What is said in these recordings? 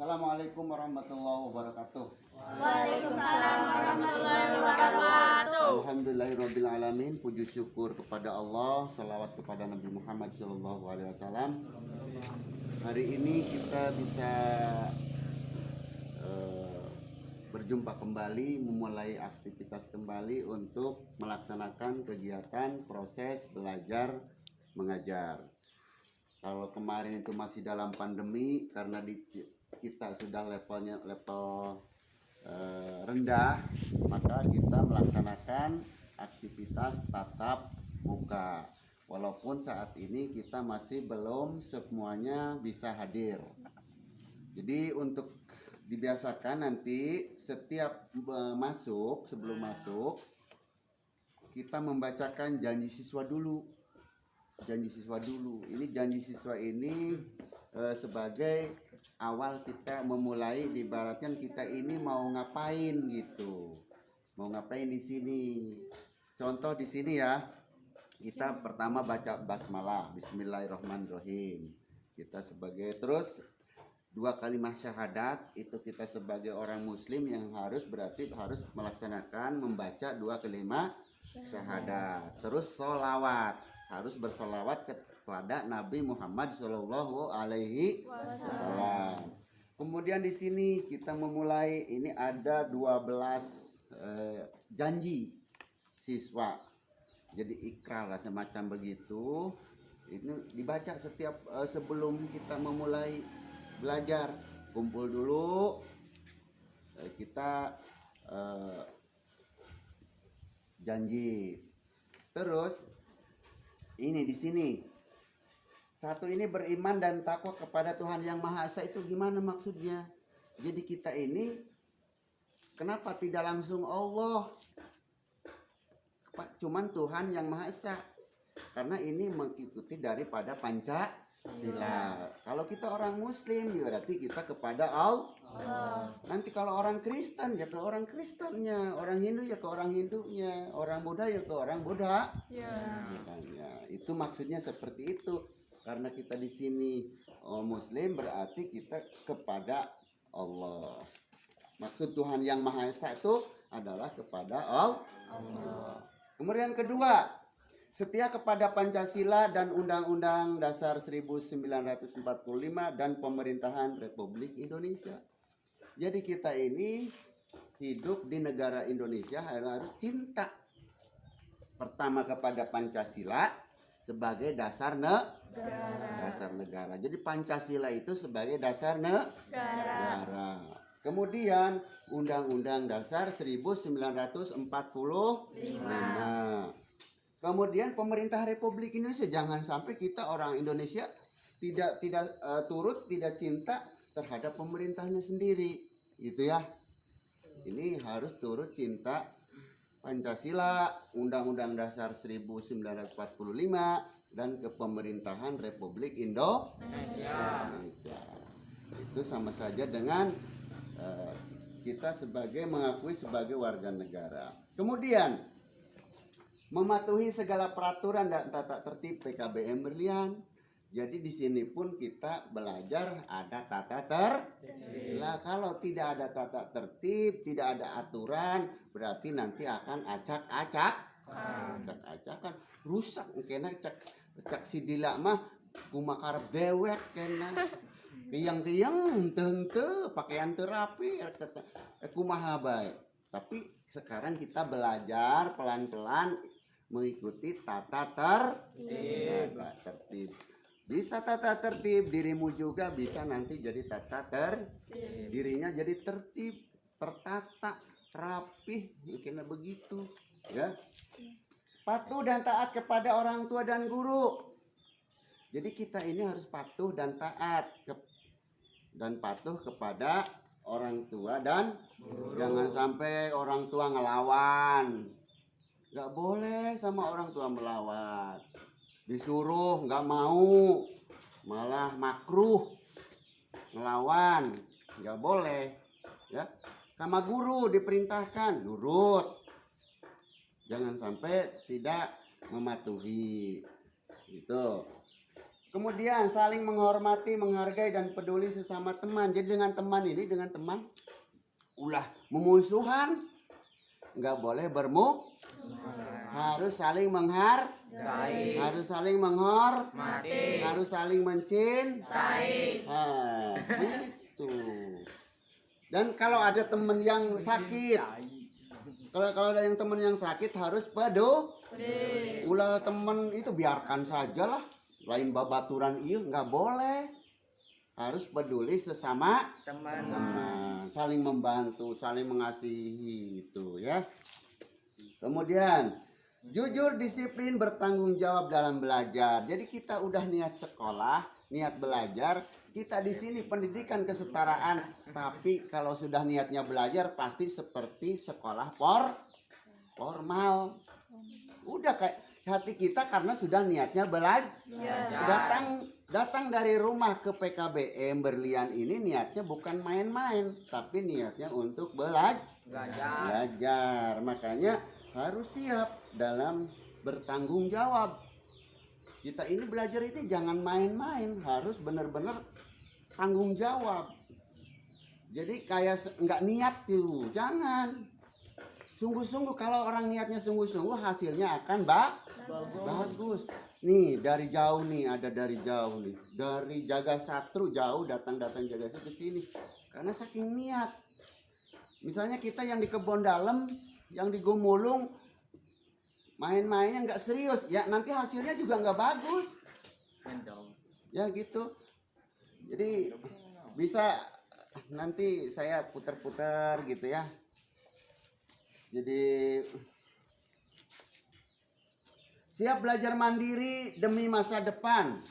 Assalamualaikum warahmatullahi wabarakatuh. Waalaikumsalam warahmatullahi wabarakatuh. Alhamdulillahirabbil alamin. Puji syukur kepada Allah, salawat kepada Nabi Muhammad SAW. Hari ini kita bisa berjumpa kembali, memulai aktivitas kembali untuk melaksanakan kegiatan proses belajar mengajar. Kalau kemarin itu masih dalam pandemi, karena kita sudah level rendah, maka kita melaksanakan aktivitas tatap muka. Walaupun saat ini kita masih belum semuanya bisa hadir. Jadi untuk dibiasakan nanti setiap sebelum masuk kita membacakan janji siswa dulu. Ini janji siswa ini sebagai awal kita memulai, diibaratkan kita ini mau ngapain gitu. Mau ngapain di sini. Contoh di sini ya. Kita pertama baca basmalah, bismillahirrahmanirrahim. Kita sebagai terus 2 kalimat syahadat, itu kita sebagai orang muslim yang berarti harus melaksanakan membaca 2 kalimat syahadat. Terus sholawat, harus bersolawat kepada Nabi Muhammad Shallallahu Alaihi Wasallam. Kemudian di sini kita memulai, ini ada 12 janji siswa. Jadi ikrar semacam begitu. Ini dibaca setiap sebelum kita memulai belajar. Kumpul dulu, kita janji. Terus ini di sini. Satu ini beriman dan takwa kepada Tuhan Yang Maha Esa, itu gimana maksudnya? Jadi kita ini kenapa tidak langsung Allah? Cuman Tuhan Yang Maha Esa. Karena ini mengikuti daripada Pancasila. Kalau kita orang muslim berarti kita kepada Allah. Nanti kalau orang Kristen ya ke orang Kristennya, orang Hindu ya ke orang Hindunya, orang Buddha ya ke orang Buddha. Itu maksudnya seperti itu. Karena kita di sini muslim berarti kita kepada Allah. Maksud Tuhan Yang Maha Esa itu adalah kepada Allah. Kemudian kedua, setia kepada Pancasila dan Undang-Undang Dasar 1945 dan pemerintahan Republik Indonesia. Jadi kita ini hidup di negara Indonesia harus cinta. Pertama kepada Pancasila sebagai dasar negara. Jadi Pancasila itu sebagai dasar negara. Kemudian Undang-Undang Dasar 1945. Kemudian pemerintah Republik Indonesia, jangan sampai kita orang Indonesia tidak cinta terhadap pemerintahnya sendiri, gitu ya. Ini harus turut cinta Pancasila, Undang-Undang Dasar 1945 dan kepemerintahan Republik Indonesia. Itu sama saja dengan kita mengakui sebagai warga negara. Kemudian mematuhi segala peraturan dan tata tertib PKBM Berlian. Jadi di sini pun kita belajar ada tata tertib. Lah kalau tidak ada tata tertib, tidak ada aturan, berarti nanti akan acak-acakan, rusak kena cak sidila mah kumakar dewek kena. Kiyang teu pakaian terapi kumaha bae. Tapi sekarang kita belajar pelan-pelan mengikuti tata tertib. Bisa tata tertib, dirimu juga bisa nanti jadi tata tertib. Dirinya jadi tertib, tertata, rapih, kena begitu, ya. Patuh dan taat kepada orang tua dan guru. Jadi kita ini harus patuh dan taat dan patuh kepada orang tua dan guru. Jangan sampai orang tua ngelawan. Gak boleh sama orang tua melawan. Disuruh gak mau, malah makruh ngelawan, gak boleh, ya. Sama guru diperintahkan nurut, jangan sampai tidak mematuhi. Itu Kemudian saling menghormati, menghargai dan peduli sesama teman. Jadi dengan teman ulah memusuhan, nggak boleh harus saling menghargai, harus saling menghormati, harus saling mencintai. Itu. Dan kalau ada teman yang sakit, kalau ada yang teman yang sakit harus peduli. Ulah teman itu biarkan saja lah. Lain babaturan iya nggak boleh, harus peduli sesama teman, saling membantu, saling mengasihi itu ya. Kemudian jujur, disiplin, bertanggung jawab dalam belajar. Jadi kita udah niat sekolah, niat belajar, kita di sini pendidikan kesetaraan, tapi kalau sudah niatnya belajar pasti seperti sekolah formal. Udah kayak hati kita karena sudah niatnya belajar. Datang dari rumah ke PKBM Berlian ini niatnya bukan main-main, tapi niatnya untuk belajar. Makanya harus siap dalam bertanggung jawab. Kita ini belajar itu jangan main-main, harus benar-benar tanggung jawab. Jadi kayak nggak niat tuh, jangan. Sungguh-sungguh, kalau orang niatnya sungguh-sungguh hasilnya akan bagus. Nih dari jauh nih, ada dari jauh nih, dari Jagasatru jauh datang Jagasatru ke sini karena saking niat. Misalnya kita yang di Kebon Dalam, yang di Gumulung, main-mainnya nggak serius, ya nanti hasilnya juga nggak bagus. Ya gitu. Jadi bisa nanti saya putar-putar gitu ya. Jadi siap belajar mandiri demi masa depan.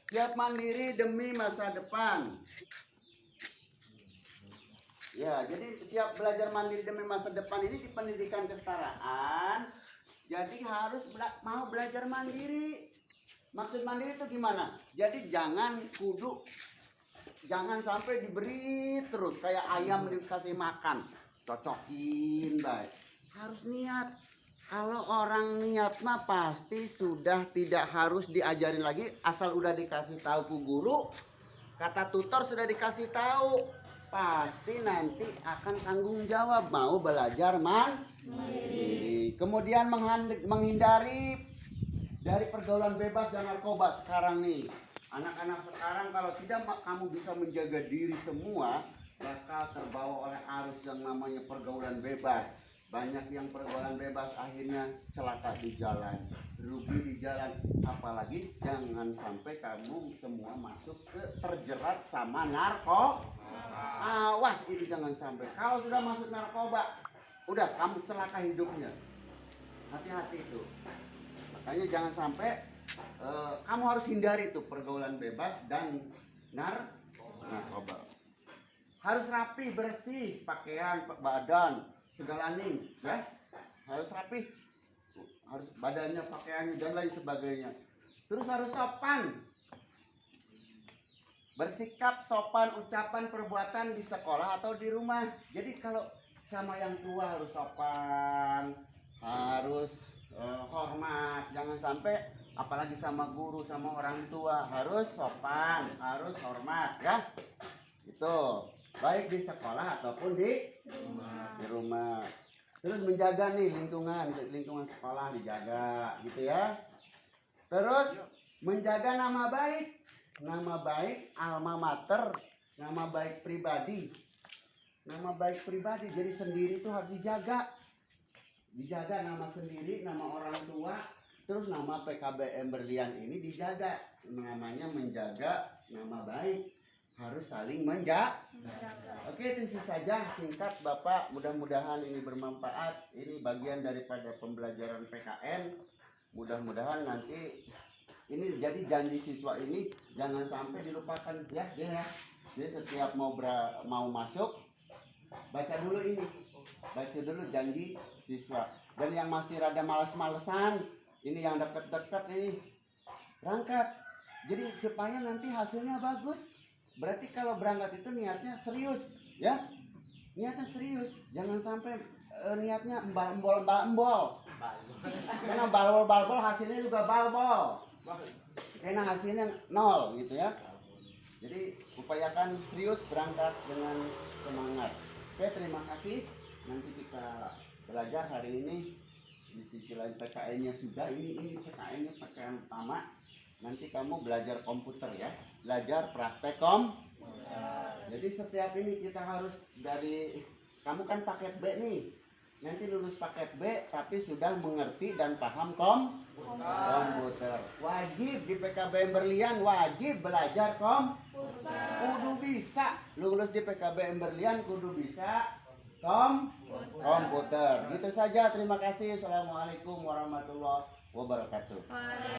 Siap mandiri demi masa depan. Ya, jadi siap belajar mandiri demi masa depan ini di pendidikan kesetaraan. Jadi harus mau belajar mandiri. Maksud mandiri itu gimana? Jadi jangan sampai diberi terus kayak ayam dikasih makan. Cocokin baik, harus niat. Kalau orang niat mah pasti sudah tidak harus diajarin lagi, asal udah dikasih tahu ku guru, kata tutor sudah dikasih tahu, pasti nanti akan tanggung jawab mau belajar mandiri. Kemudian menghindari dari pergaulan bebas dan narkoba. Sekarang nih anak-anak sekarang kalau tidak kamu bisa menjaga diri semua, bakal terbawa oleh arus yang namanya pergaulan bebas. Banyak yang pergaulan bebas akhirnya celaka di jalan, rugi di jalan. Apalagi jangan sampai kamu semua masuk ke terjerat sama narkoba. Awas ini jangan sampai. Kalau sudah masuk narkoba, udah kamu celaka hidupnya. Hati-hati itu. Makanya jangan sampai kamu harus hindari tuh pergaulan bebas dan narkoba. Harus rapi, bersih, pakaian, badan, segala nih, ya. Harus rapi, harus badannya, pakaiannya dan lain sebagainya. Terus harus sopan, bersikap sopan, ucapan, perbuatan di sekolah atau di rumah. Jadi kalau sama yang tua harus sopan, harus hormat, jangan sampai apalagi sama guru, sama orang tua harus sopan, harus hormat, ya. Itu baik di sekolah ataupun di rumah. Terus menjaga nih lingkungan sekolah dijaga gitu ya. Terus menjaga nama baik alma mater, nama baik pribadi. Nama baik pribadi jadi sendiri itu harus dijaga. Dijaga nama sendiri, nama orang tua, terus nama PKBM Berlian ini dijaga. Namanya menjaga nama baik. Harus saling menjaga. Oke, itu saja singkat Bapak, mudah-mudahan ini bermanfaat. Ini bagian daripada pembelajaran PKN. Mudah-mudahan nanti ini jadi janji siswa ini jangan sampai dilupakan ya. Jadi setiap mau masuk baca dulu ini. Baca dulu janji siswa. Dan yang masih rada malas-malesan, ini yang dekat-dekat ini berangkat. Jadi supaya nanti hasilnya bagus. Berarti kalau berangkat itu niatnya serius, ya. Niatnya serius. Jangan sampai niatnya embol. Karena balbol hasilnya juga balbol. kena hasilnya nol gitu ya. Jadi upayakan serius berangkat dengan semangat. Oke, terima kasih. Nanti kita belajar hari ini. Di sisi lain PKN-nya sudah, ini PKN-nya PKN utama. Nanti kamu belajar komputer ya, belajar praktek Jadi setiap ini kita harus dari, kamu kan paket B nih, nanti lulus paket B tapi sudah mengerti dan paham komputer. Wajib di PKBM Berlian, wajib belajar kudu bisa. Lulus di PKBM Berlian kudu bisa komputer. Gitu saja, terima kasih. Assalamualaikum warahmatullahi wabarakatuh.